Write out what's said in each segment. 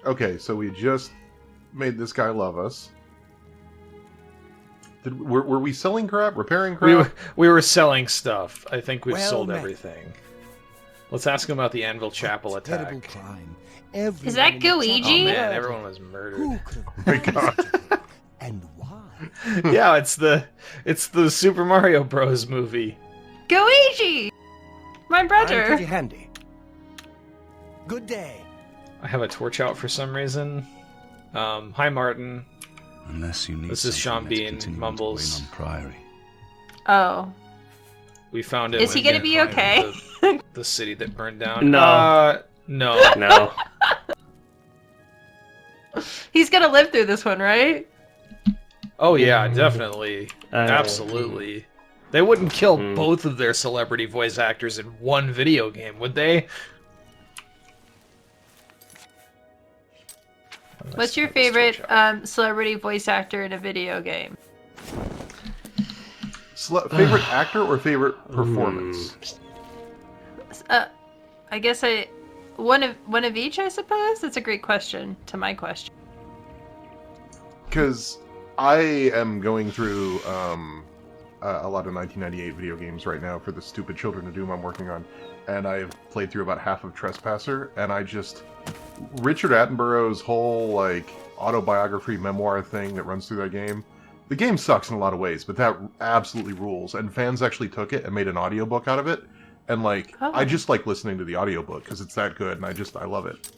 Okay, so we just made this guy love us. Were we selling crap? Repairing crap? We were selling stuff. I think we've Well sold met. everything. Let's ask him about the Anvil Chapel attack. Terrible crime. Is that Everyone in the Gooigi? Oh town man, murdered. everyone was murdered. Who could Oh my god. have and why? Yeah, it's the Super Mario Bros. Movie. Gooigi! My I'm brother. pretty handy. Good day. I have a torch out for some reason. Hi Martin. Unless you need This is Sean something, let's Bean, continue Mumbles. on Priory. Oh. We found it. Is he when gonna we be found okay? The city that burned down. No. No. No. He's gonna live through this one, right? Oh yeah, definitely. Uh, Absolutely. They wouldn't kill Hmm. both of their celebrity voice actors in one video game, would they? What's your favorite celebrity voice actor in a video game? Favorite actor or favorite performance? I guess one of each, I suppose. That's a great question to my question. Because I am going through a lot of 1998 video games right now for the stupid Children of Doom I'm working on, and I've played through about half of Trespasser, and Richard Attenborough's whole like autobiography memoir thing that runs through that game. The game sucks in a lot of ways, but that absolutely rules. And fans actually took it and made an audiobook out of it. And I just like listening to the audiobook because it's that good, and I love it.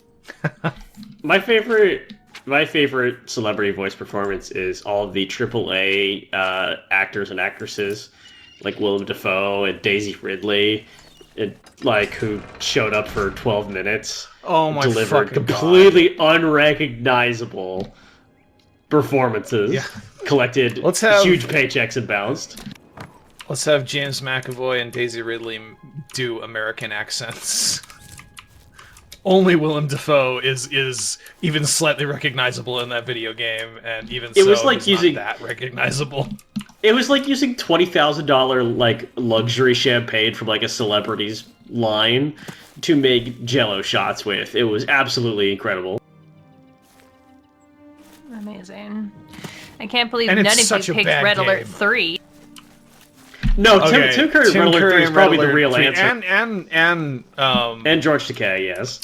My favorite celebrity voice performance is all of the AAA actors and actresses, like Willem Dafoe and Daisy Ridley, who showed up for 12 minutes. Oh my delivered fucking completely unrecognizable performances. Yeah. Collected Let's have- huge paychecks and bounced. Let's have James McAvoy and Daisy Ridley do American accents. Only Willem Dafoe is even slightly recognizable in that video game, and even It so, was like he's using- not that recognizable. It was like using $20,000 like luxury champagne from like a celebrity's line to make Jello shots with. It was absolutely incredible. Amazing. I can't believe And none it's of such you a picked bad Red Alert game. 3. No, Okay, Tim Curry's Red Alert 3 is and probably Red the Alert real 3, answer. And George Takei, yes.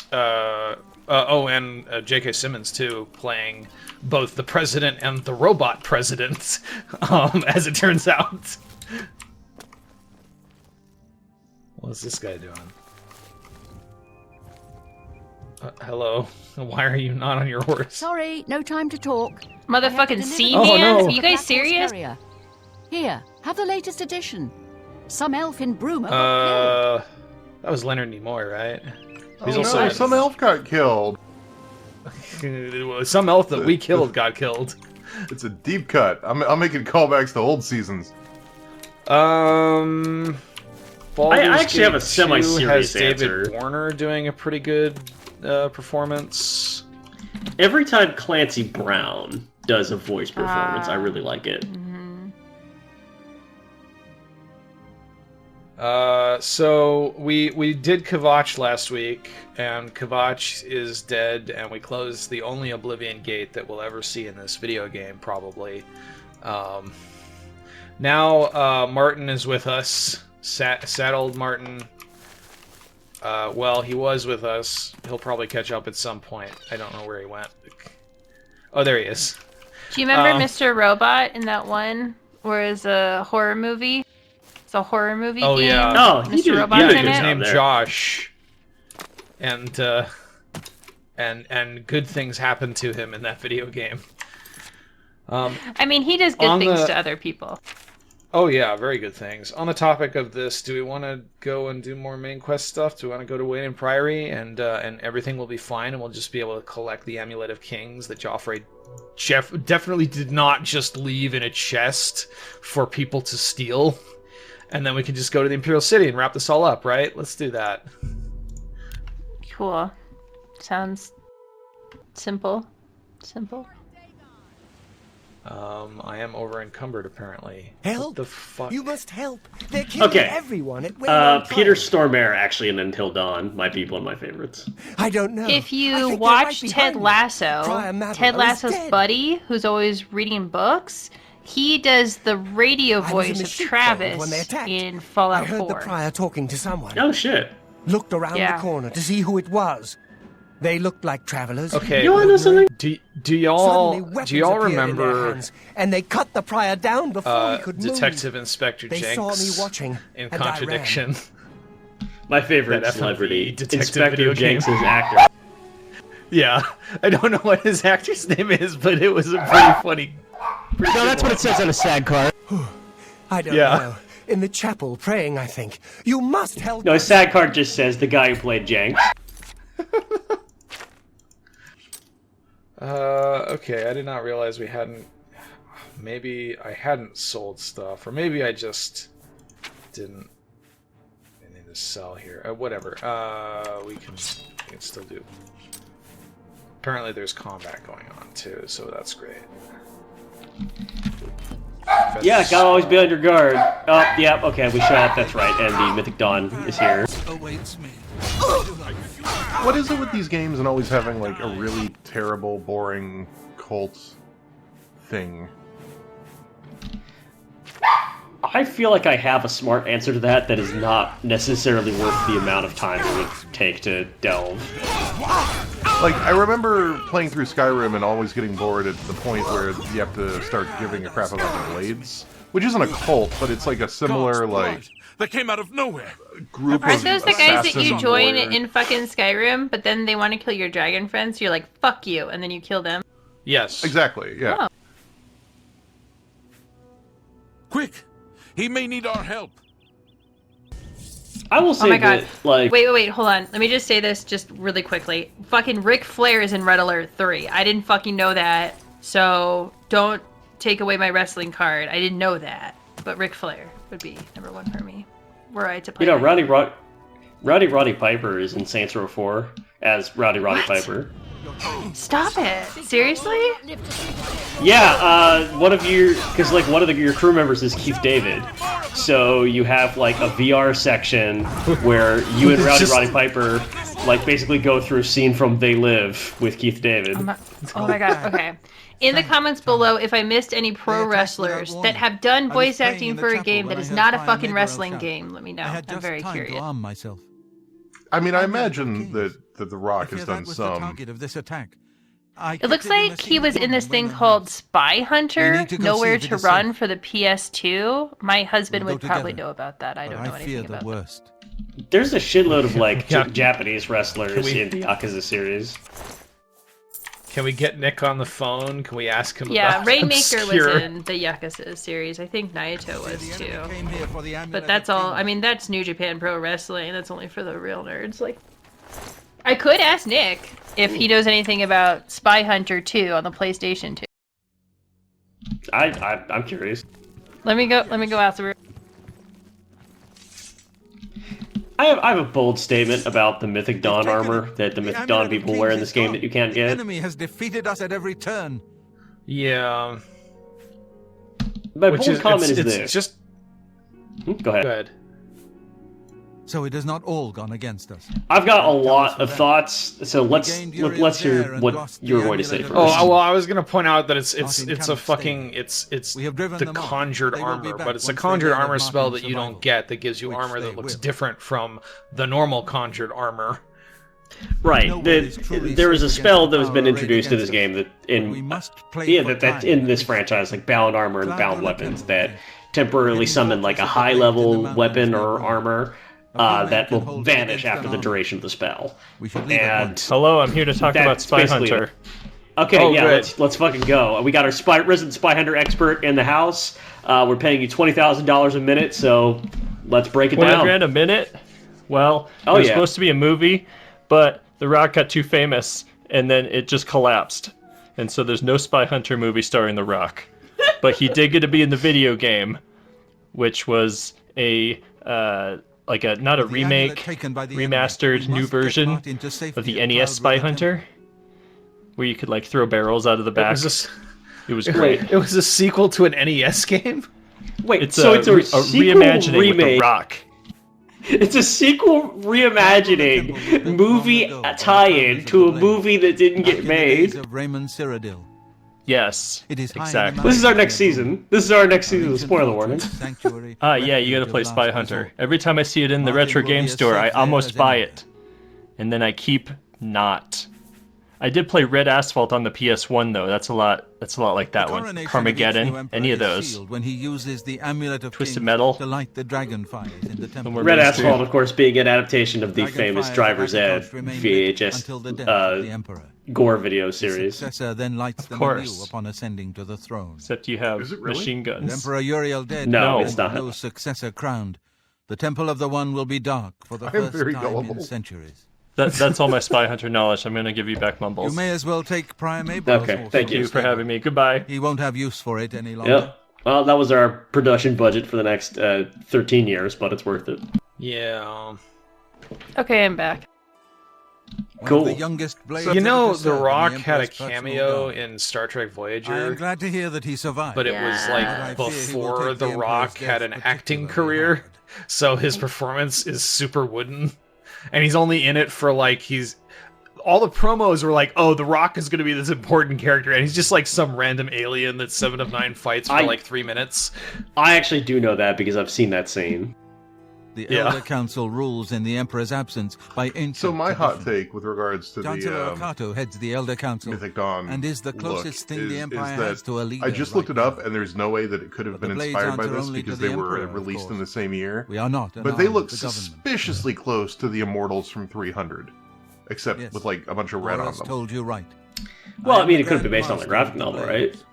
and J.K. Simmons too, playing both the president and the robot president, as it turns out. What's this guy doing? Hello. Why are you not on your horse? Sorry, no time to talk. Motherfucking sea Oh, man? no. Are you guys serious? Here, have the latest edition. Some elf in Bruma got That was Leonard Nimoy, right? Oh no, some elf got killed. Some elf that we killed got killed. It's a deep cut. I'm making callbacks to old seasons. Baldur's I actually have a Gate 2 semi-serious has David answer. Warner doing a pretty good performance. Every time Clancy Brown does a voice performance, I really like it. So we did Kavach last week, and Kavach is dead, and we closed the only Oblivion gate that we'll ever see in this video game, probably. Now Martin is with us. Sad old Martin. Well, he was with us. He'll probably catch up at some point. I don't know where he went. Oh, there he is. Do you remember Mr. Robot in that one where it's a horror movie? It's a horror movie Oh, game. yeah. Oh, he Mr. did- Robot's yeah, in he His it. name there. Josh, and good things happen to him in that video game. I mean, he does good On things the- to other people. Oh yeah, very good things. On the topic of this, do we want to go and do more main quest stuff? Do we want to go to Wayne and Priory, and everything will be fine, and we'll just be able to collect the Amulet of Kings that Jeff definitely did not just leave in a chest for people to steal, and then we can just go to the Imperial City and wrap this all up, right? Let's do that. Cool. Sounds simple. Simple. I am over encumbered apparently. Help! What the fuck? You must help. They're killing Okay. everyone at Wayland Peter Trial. Stormare, actually, in Until Dawn might be one of my favorites. I don't know. If I you think they're watch right Ted behind me. Lasso, Prior Madeline Ted is Lasso's dead. buddy, who's always reading books, he does the radio I was in voice the of sheepfold Travis when they attacked. in Fallout I heard 4. the prior talking to someone. Oh, shit. Looked around Yeah. the corner to see who it was. They looked like travelers. Okay. You wanna know something? Do Suddenly, y'all weapons do y'all appeared in their remember hands, and they cut the prior down before he could Detective move. Inspector They Jenks saw me watching, in and I ran. contradiction? My favorite That FMV celebrity, detective Inspector video game. Jenks' actor. Yeah, I don't know what his actor's name is, but it was a pretty funny. No, that's what it says on a SAG card. I don't Yeah. know. In the chapel, praying, I think. You must help No, us. his SAG card just says the guy who played Jenks. Okay, I did not realize we hadn't. Maybe I hadn't sold stuff, or maybe I just didn't. I need to sell here. Whatever. We can still do. Apparently, there's combat going on too, so that's great. Yeah, gotta always be on your guard. Oh, yeah, okay, we show up, that's right, and the Mythic Dawn is here. What is it with these games and always having like a really terrible, boring cult thing? I feel like I have a smart answer to that that is not necessarily worth the amount of time it would take to delve. Like, I remember playing through Skyrim and always getting bored at the point where you have to start giving a crap about the blades. Which isn't a cult, but it's like a similar, like, That came out of nowhere. group Aren't of those the guys that you assassin join warrior- in fucking Skyrim, but then they want to kill your dragon friends, so you're like, fuck you, and then you kill them? Yes. Exactly, yeah. Oh. Quick! He may need our help. I will say Oh my god. that, like... Wait, hold on. Let me just say this just really quickly. Fucking Ric Flair is in Red Alert 3. I didn't fucking know that, so don't take away my wrestling card. I didn't know that. But Ric Flair would be number one for me. Were I to play You know, that. Roddy Piper is in Saints Row 4 as Roddy What? Piper. Stop it. Seriously? Yeah, one of your crew members is Keith David, so you have like a VR section where you and Roddy Piper like basically go through a scene from They Live with Keith David. Oh my god, okay. In the comments below, if I missed any pro wrestlers that have done voice acting for a game that is not a fucking wrestling game, let me know. I'm very curious. I mean, I imagine that The Rock has done some. It looks like he was in this thing called Spy Hunter, Nowhere to Run for the PS2. My husband would probably know about that. I don't know anything about that. There's a shitload of like Yeah. Japanese wrestlers Can we- in the Yakuza series. Can we get Nick on the phone? Can we ask him Yeah, about Rainmaker obscure... was in the Yakuza series. I think Naito was too. But that's all. I mean, that's New Japan Pro Wrestling. That's only for the real nerds. Like, I could ask Nick if he knows anything about Spy Hunter 2 on the PlayStation 2. I'm curious. Let me go out the room. I have a bold statement about the Mythic Dawn armor that the Mythic Dawn people wear in this game that you can't get. enemy has defeated us at every turn. Yeah. My Which bold is comment it's is this. just Go ahead. good. So it has not all gone against us. I've got a lot of thoughts, so let's hear what you're going to say first. Oh well, I was gonna point out that it's Not in a Camp fucking Stay. it's We have driven the them off. conjured They will be armor, back but it's a once they conjured learn armor of spell that Martin's you don't survival, get that gives you which armor they that looks will. different from the normal conjured armor. Right. No one is truly There is a safe spell against that has the been power arrayed introduced to this against game that We in must play yeah for that's time. in this franchise, like bound armor and bound weapons that temporarily summon like a high level weapon or armor that will vanish after the duration of the spell. We should leave at And once. Hello, I'm here to talk That's about Spy basically Hunter. okay, Oh, yeah, good. let's fucking go. We got our resident Spy Hunter expert in the house. We're paying you $20,000 a minute, so let's break it 20 down. grand a minute? Well, Oh, it was yeah. supposed to be a movie, but The Rock got too famous, and then it just collapsed. And so there's no Spy Hunter movie starring The Rock. But he did get to be in the video game, which was a not a remake, remastered new version of the NES Spy Hunter, where you could like throw barrels out of the back. Was this It was great. It was a sequel to an NES game? Wait, It's so a, it's a, sequel reimagining with The remake. Rock. It's a sequel reimagining movie tie-in to a movie that didn't get made. Of Raymond Cyrodiil. Yes, It is high in exactly. This is our next season. This is our next season. Spoiler warning. Sanctuary, Yeah, you gotta refuge play of Spy last Hunter. resort. Every time I see it in the Martin retro will game be as store, safe I there almost as buy anywhere. it. And then I keep not. I did play Red Asphalt on the PS1 though. That's a lot like that The one. coronation of each new Carmageddon, emperor any of is those. sealed when he uses the amulet of Twisted Kings Metal. to light the dragon fires in the temple. more Red mainstream. Asphalt, of course, being an adaptation of the Dragon famous fires Driver's of Ed Akash remain lit VHS until the death of the emperor. gore video The series. successor then lights Of them course. anew upon ascending to the throne. Except you have Is it really? machine With guns. Emperor Uriel dead, No, it's and not. no successor crowned, the Temple of the One will be dark for the I am first very time gullible. in centuries. That's all my Spy Hunter knowledge. I'm gonna give you back Mumbles. You may as well take Priam Abel's Okay, horse thank off Thank you the for stable. having me. Goodbye. He won't have use for it any longer. Yep. Well, that was our production budget for the next 13 years, but it's worth it. Yeah. Okay, I'm back. One Cool. of the youngest blades You ever know, to The serve in Rock the had a Emperor's personal cameo guard. in Star Trek I am Voyager, glad to hear that he survived. but it was Yeah. like But I fear he will before take The the Rock Emperor's had death an acting particularly career, hard. so his performance is super wooden. And he's only in it for like all the promos were like, oh, The Rock is going to be this important character, and he's just like some random alien that 7 of 9 fights for like 3 minutes. I actually do know that because I've seen that scene. The Yeah. Elder Council rules in the Emperor's absence by ancient So my hot tradition. take with regards to Chancellor the Okato heads the Elder Council Mythic Dawn and is the look closest thing the is Empire that has to a leader. I just right looked it up, now. and there's no way that it could have But been the blades inspired by answer this only to because the they were Emperor, of released in course. the same year. We are not an But they arm look of the government. suspiciously close to the Immortals from 300, except Yes. with like a bunch of red on Horus them. told you right. Well, I am mean, the it could have been Grand based on the Master graphic of the novel, blades. right?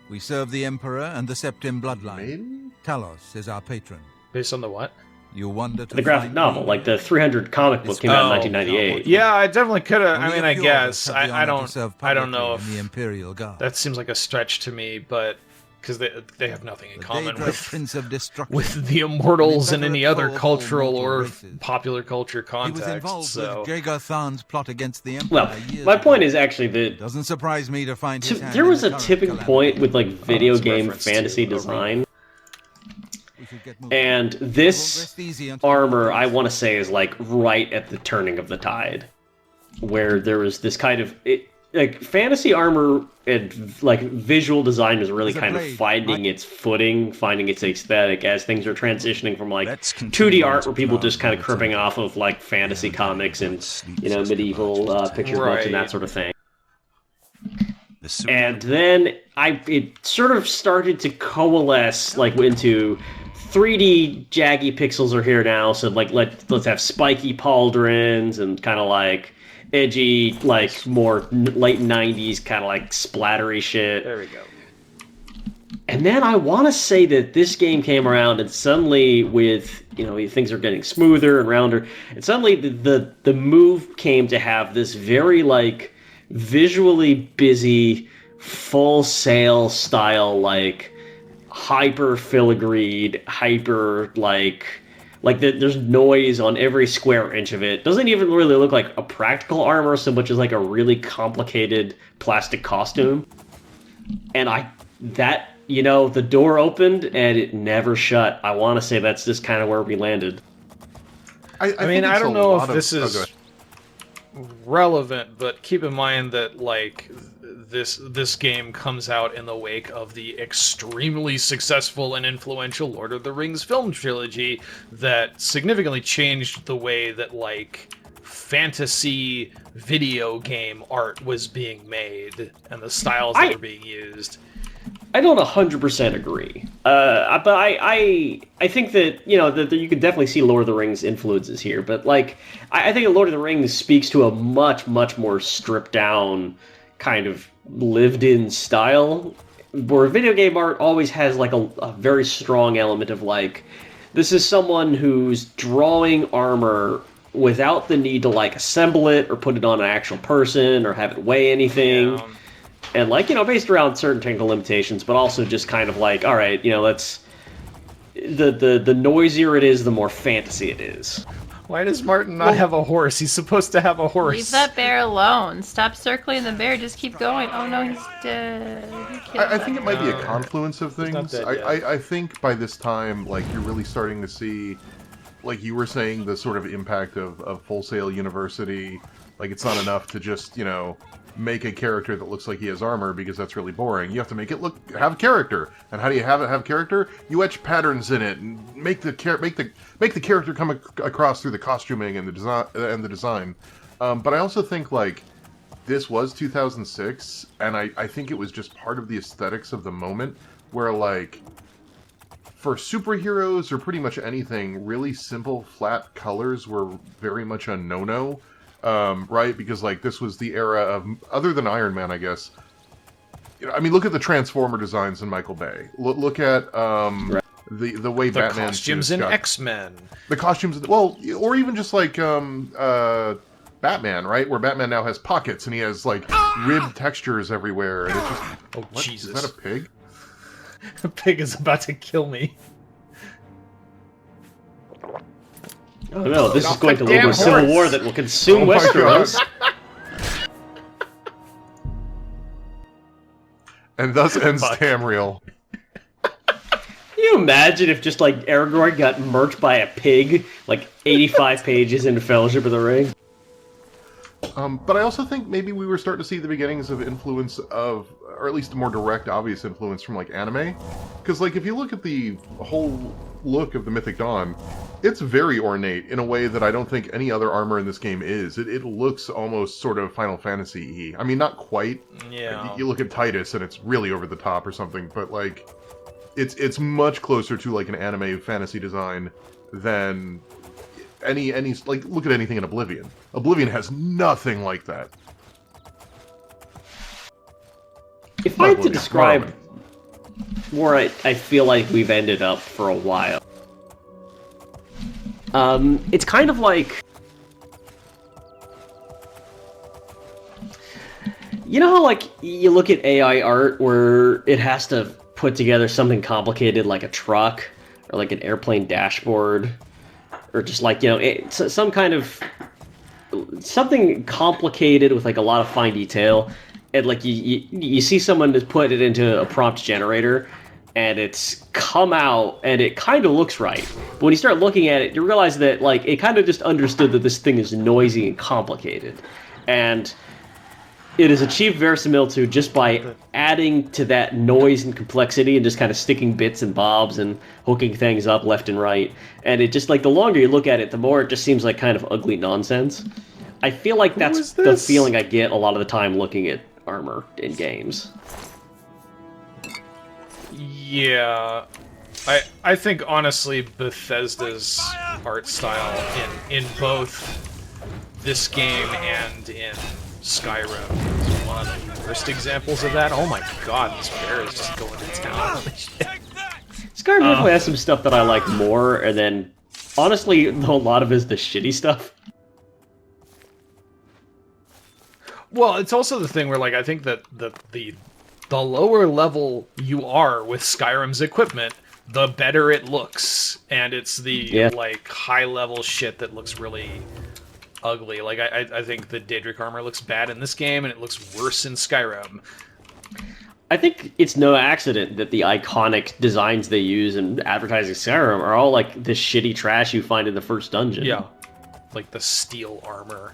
We serve the Emperor and the Septim bloodline. Maybe? Talos is our patron. Based on the what? You wonder to The graphic find novel, me. like the 300 comic book came out in Oh. 1998. Yeah, I definitely could have. I Only mean, a I few of guess us have the I honor to don't. serve I don't know publicly in the if Imperial Guard. that seems like a stretch to me, but because they have nothing in The common Daedric with Prince of Destruction. with the Immortals in An any inveterate other foe of cultural mortal or races. popular culture He was context. involved So with Jagar Than's plot against the Empire. Well, years my ago. point is actually that Doesn't surprise me to find his hand there was in a the current tipping calamity. point with like video it's a game reference to fantasy Oblivion. design, We should get moving. and We won't this rest easy until armor, I want to say, is like right at the turning of the tide, where there was this kind of like fantasy armor and like visual design is really There's a kind of blade. finding its footing, finding its aesthetic as things are transitioning from like Let's 2D continue art on where people to just kind of Cloud cribbing off of like fantasy comics and Sleep medieval systems. picture books and Right. that sort of thing. The super- And then it sort of started to coalesce like into 3D jaggy pixels are here now, so like let's have spiky pauldrons and kind of like edgy, like more late 90s kind of like splattery shit. there we go. And then I want to say that this game came around, and suddenly with things are getting smoother and rounder, and suddenly the move came to have this very like visually busy, full sail style, like hyper filigreed, hyper there's noise on every square inch of it. Doesn't even really look like a practical armor so much as like a really complicated plastic costume. And the door opened and it never shut. I want to say that's just kind of where we landed. I mean, think I it's don't a know lot if of- this oh, is go ahead. relevant, but keep in mind that like this game comes out in the wake of the extremely successful and influential Lord of the Rings film trilogy that significantly changed the way that like fantasy video game art was being made and the styles that were being used. I don't 100% agree, but I think that that you can definitely see Lord of the Rings influences here. But like, I think that Lord of the Rings speaks to a much more stripped down kind of lived in style, where video game art always has like a very strong element of like, this is someone who's drawing armor without the need to like assemble it or put it on an actual person or have it weigh anything. Yeah. And like, based around certain technical limitations, but also just kind of like, all right, let's the noisier it is, the more fantasy it is. Why does Martin not have a horse? He's supposed to have a horse. Leave that bear alone. Stop circling the bear. Just keep going. Oh no, he's dead. I think it might be a confluence of He's not things. dead yet. I think by this time, like, you're really starting to see, like you were saying, the sort of impact of Full Sail University. Like, it's not enough to just, you know, make a character that looks like he has armor, because that's really boring. You have to make it have character. And how do you have it have character? You etch patterns in it and make the character come across through the costuming and the design. But I also think, like, this was 2006, and I think it was just part of the aesthetics of the moment, where, like, for superheroes or pretty much anything, really simple, flat colors were very much a no-no. Right? Because, like, this was the era of, other than Iron Man, I guess. You know, I mean, look at the Transformer designs in Michael Bay. Look at the way The Batman costumes in X-Men. The costumes, well, or even just like Batman, right? Where Batman now has pockets and he has like ribbed textures everywhere, and it's just what? Jesus! Is that a pig? A pig is about to kill me. Oh no, this is going to lead damn to a civil horse. war that will consume Oh my Westeros. And thus ends Tamriel. Can you imagine if just like Aragorn got murked by a pig, like 85 pages into Fellowship of the Ring? But I also think maybe we were starting to see the beginnings of influence of, or at least a more direct, obvious influence from, like, anime. Because, like, if you look at the whole look of the Mythic Dawn, it's very ornate in a way that I don't think any other armor in this game is. It looks almost sort of Final Fantasy-y. I mean, not quite. Yeah. You look at Titus and it's really over the top or something, but, like, it's much closer to, like, an anime fantasy design than any like, look at anything in Oblivion. Oblivion has nothing like that. If I had to describe where I feel like we've ended up for a while, it's kind of like, you know how, like, you look at AI art where it has to put together something complicated like a truck or like an airplane dashboard, or just like, you know, it's some kind of something complicated with like a lot of fine detail, and like you see someone just put it into a prompt generator and it's come out and it kind of looks right, but when you start looking at it, you realize that, like, it kind of just understood that this thing is noisy and complicated, and it is achieved verisimilitude just by adding to that noise and complexity and just kind of sticking bits and bobs and hooking things up left and right. And it just, like, the longer you look at it, the more it just seems like kind of ugly nonsense. I feel like that's the feeling I get a lot of the time looking at armor in games. Yeah. I think, honestly, Bethesda's art style in both this game and in Skyrim is one of the worst examples of that. Oh my god, this bear is just going to town on this shit. Skyrim definitely has some stuff that I like more, and then, honestly, a lot of it is the shitty stuff. Well, it's also the thing where, like, I think that the lower level you are with Skyrim's equipment, the better it looks. And it's the, like, high-level shit that looks really ugly. Like, I think the Daedric armor looks bad in this game, and it looks worse in Skyrim. I think it's no accident that the iconic designs they use in advertising Skyrim are all, like, the shitty trash you find in the first dungeon. Yeah. Like the steel armor.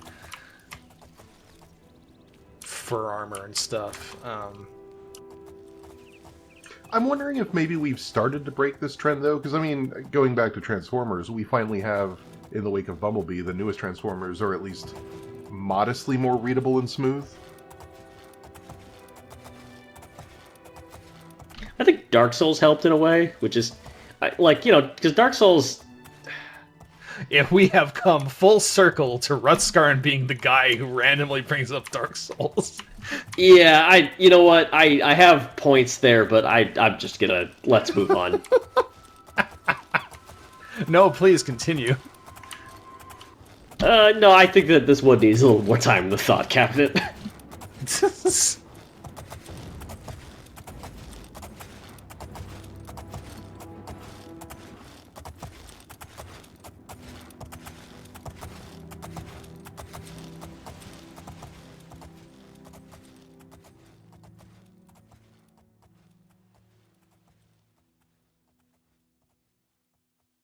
Fur armor and stuff. I'm wondering if maybe we've started to break this trend, though, because, I mean, going back to Transformers, we finally have, in the wake of Bumblebee, the newest Transformers are at least modestly more readable and smooth. I think Dark Souls helped in a way, which is, like, you know, because Dark Souls... If we have come full circle to Rutskarn being the guy who randomly brings up Dark Souls. Yeah, you know what, I have points there, but I'm just gonna, let's move on. No, please continue. No, I think that this one needs a little more time in the thought cabinet.